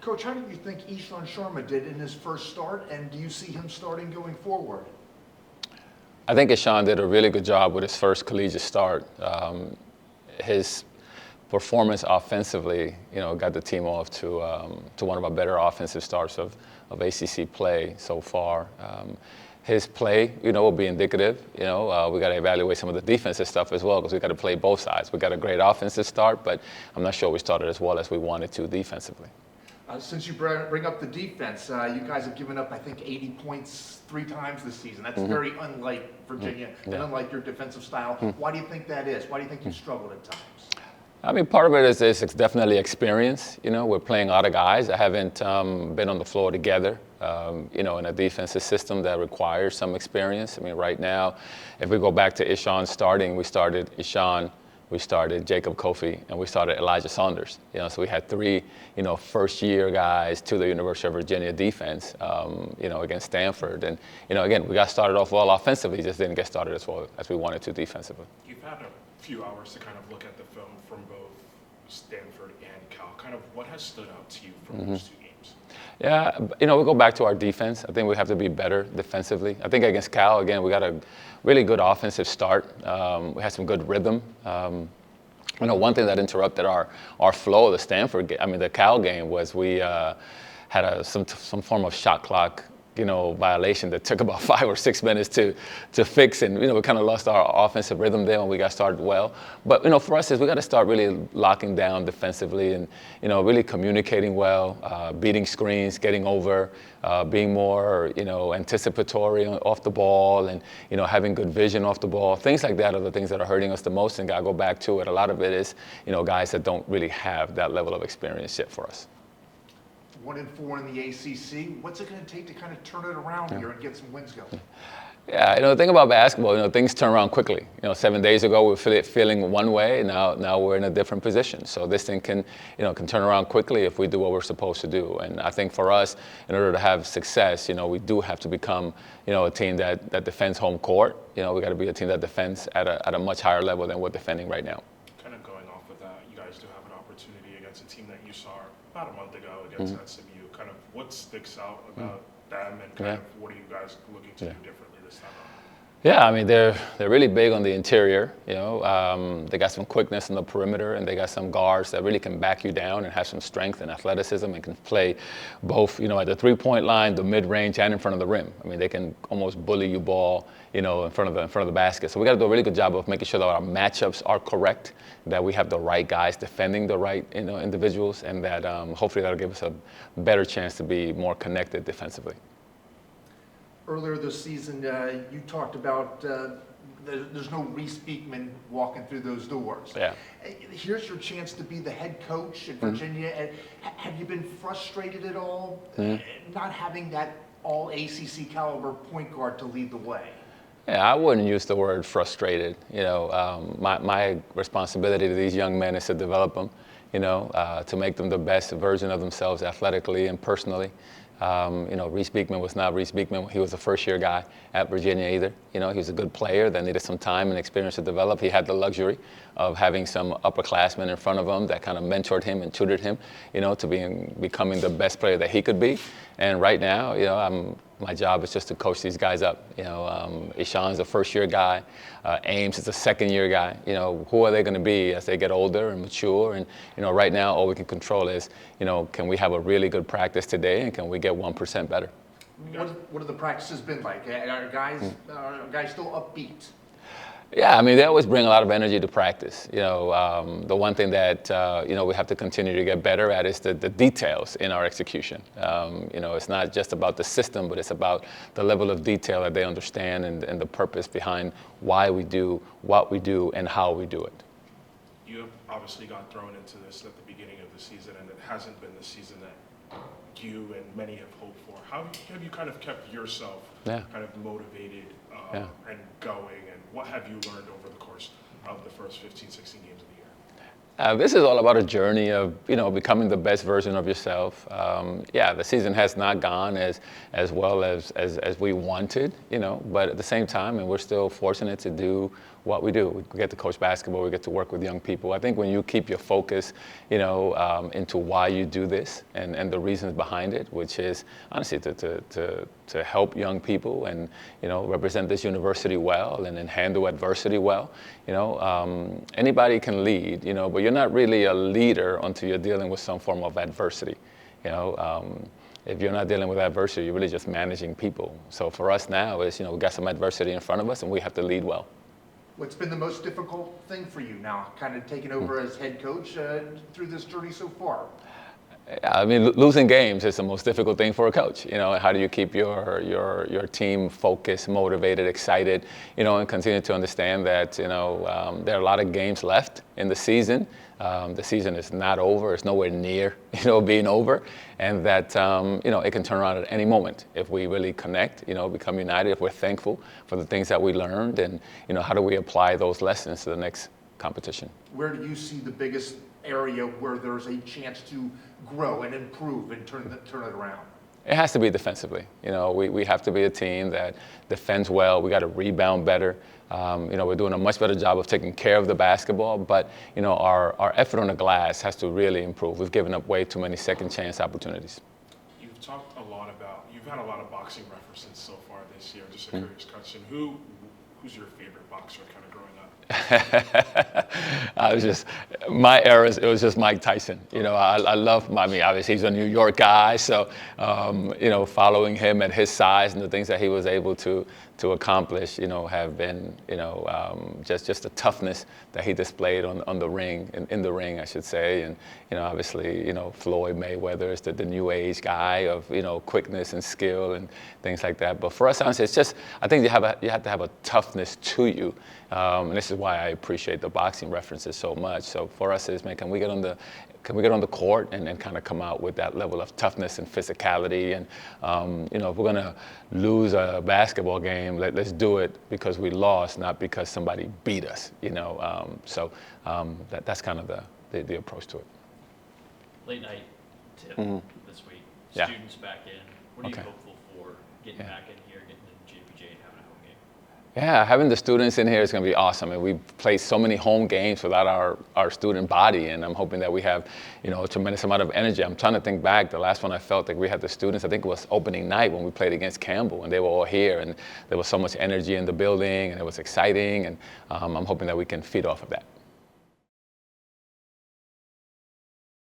Coach, how do you think Isaan Sharma did in his first start, and do you see him starting going forward? I think Isaan did a really good job with his first collegiate start. His performance offensively, got the team off to one of our better offensive starts of ACC play so far. His play, will be indicative. We got to evaluate some of the defensive stuff as well because we got to play both sides. We got a great offensive start, but I'm not sure we started as well as we wanted to defensively. Since you bring up the defense, you guys have given up, I think, 80 points 3 times this season. That's very unlike Virginia and unlike your defensive style. Why do you think that is? Why do you think you've struggled at times? I mean, part of it is it's definitely experience. We're playing a lot of guys that haven't been on the floor together, in a defensive system that requires some experience. I mean, right now, if we go back to Isaan starting, we started Isaan, we started Jacob Kofi, and we started Elijah Saunders. So we had 3, first-year guys to the University of Virginia defense, against Stanford. And, again, we got started off well offensively, just didn't get started as well as we wanted to defensively. You've had a few hours to kind of look at the film from both Stanford and Cal. Kind of what has stood out to you from those 2 games? Yeah, we go back to our defense. I think we have to be better defensively. I think against Cal, again, we got a really good offensive start. We had some good rhythm. One thing that interrupted our flow of the Stanford game, the Cal game, was we had some form of shot clock violation that took about 5 or 6 minutes to fix, and we kind of lost our offensive rhythm there when we got started well. But for us, we got to start really locking down defensively and really communicating well, beating screens, getting over, being more anticipatory off the ball, and having good vision off the ball. Things like that are the things that are hurting us the most. And I go back to it. A lot of it is guys that don't really have that level of experience yet for us. 1-4 in the ACC. What's it going to take to kind of turn it around here and get some wins going? Yeah, the thing about basketball, things turn around quickly. 7 days ago we were feeling one way, now we're in a different position. So this thing can turn around quickly if we do what we're supposed to do. And I think for us, in order to have success, we do have to become, a team that defends home court. We got to be a team that defends at a much higher level than we're defending right now. Kind of going off of that, you guys do have an opportunity against a team that you saw about a month ago against SMU. Kind of what sticks out about them, and kind of what are you guys looking to do differently this time around? Yeah, they're really big on the interior. They got some quickness on the perimeter, and they got some guards that really can back you down and have some strength and athleticism and can play both, at the 3-point line, the mid-range, and in front of the rim. They can almost bully you ball, in front of the basket. So we got to do a really good job of making sure that our matchups are correct, that we have the right guys defending the right individuals, and that hopefully that'll give us a better chance to be more connected defensively. Earlier this season, you talked about there's no Reese Beekman walking through those doors. Yeah. Here's your chance to be the head coach at Virginia. Have you been frustrated at all not having that all ACC caliber point guard to lead the way? Yeah, I wouldn't use the word frustrated. My responsibility to these young men is to develop them, to make them the best version of themselves athletically and personally. Reese Beekman was not Reese Beekman. He was a first-year guy at Virginia either. He was a good player that needed some time and experience to develop. He had the luxury of having some upperclassmen in front of him that kind of mentored him and tutored him, to becoming the best player that he could be. And right now, my job is just to coach these guys up. Isaan's a first-year guy. Ames is a second-year guy. Who are they going to be as they get older and mature? And right now, all we can control is, can we have a really good practice today, and can we get 1% better? What have the practices been like? Are guys still upbeat? Yeah, they always bring a lot of energy to practice. The one thing that we have to continue to get better at is the details in our execution. It's not just about the system, but it's about the level of detail that they understand and the purpose behind why we do what we do and how we do it. You have obviously got thrown into this at the beginning of the season, and it hasn't been the season that you and many have hoped for. How have you kind of kept yourself kind of motivated and going, and what have you learned over the course of the first 15, 16 games of the year? This is all about a journey of becoming the best version of yourself. The season has not gone as well as we wanted, but at the same time, and we're still fortunate to do what we do. We get to coach basketball, we get to work with young people. I think when you keep your focus, into why you do this and the reasons behind it, which is honestly to help young people and, represent this university well and then handle adversity well. Anybody can lead, but you're not really a leader until you're dealing with some form of adversity. If you're not dealing with adversity, you're really just managing people. So for us now is, we got some adversity in front of us and we have to lead well. What's been the most difficult thing for you now, kind of taking over as head coach through this journey so far? I mean, losing games is the most difficult thing for a coach. How do you keep your team focused, motivated, excited, and continue to understand that, there are a lot of games left in the season. The season is not over. It's nowhere near, being over. And that, it can turn around at any moment if we really connect, become united, if we're thankful for the things that we learned and, how do we apply those lessons to the next competition. Where do you see the biggest area where there's a chance to grow and improve and turn it around? It has to be defensively. We have to be a team that defends well. We got to rebound better. We're doing a much better job of taking care of the basketball, but our effort on the glass has to really improve. We've given up way too many second chance opportunities. You've had a lot of boxing references so far this year. Just a curious question: who's your favorite boxer, kind of growing up? My era, it was just Mike Tyson. I love, obviously he's a New York guy, so, following him at his size and the things that he was able to accomplish, have been, just the toughness that he displayed on the ring, in the ring, I should say. And, obviously, Floyd Mayweather is the new age guy of, quickness and skill and things like that. But for us, honestly, it's just, I think you have to have a toughness to you. And this is why I appreciate the boxing references so much. So for us is, man, can we get on the court and kind of come out with that level of toughness and physicality? And, if we're going to lose a basketball game, let's do it because we lost, not because somebody beat us, that's kind of the approach to it. Late night tip this week. Yeah. Students back in. What are you Okay. hopeful for getting back in here, getting in JPJ and having a home game? Yeah, having the students in here is going to be awesome. And we've played so many home games without our student body, and I'm hoping that we have, a tremendous amount of energy. I'm trying to think back. The last one I felt like we had the students, I think it was opening night when we played against Campbell, and they were all here, and there was so much energy in the building, and it was exciting, and I'm hoping that we can feed off of that.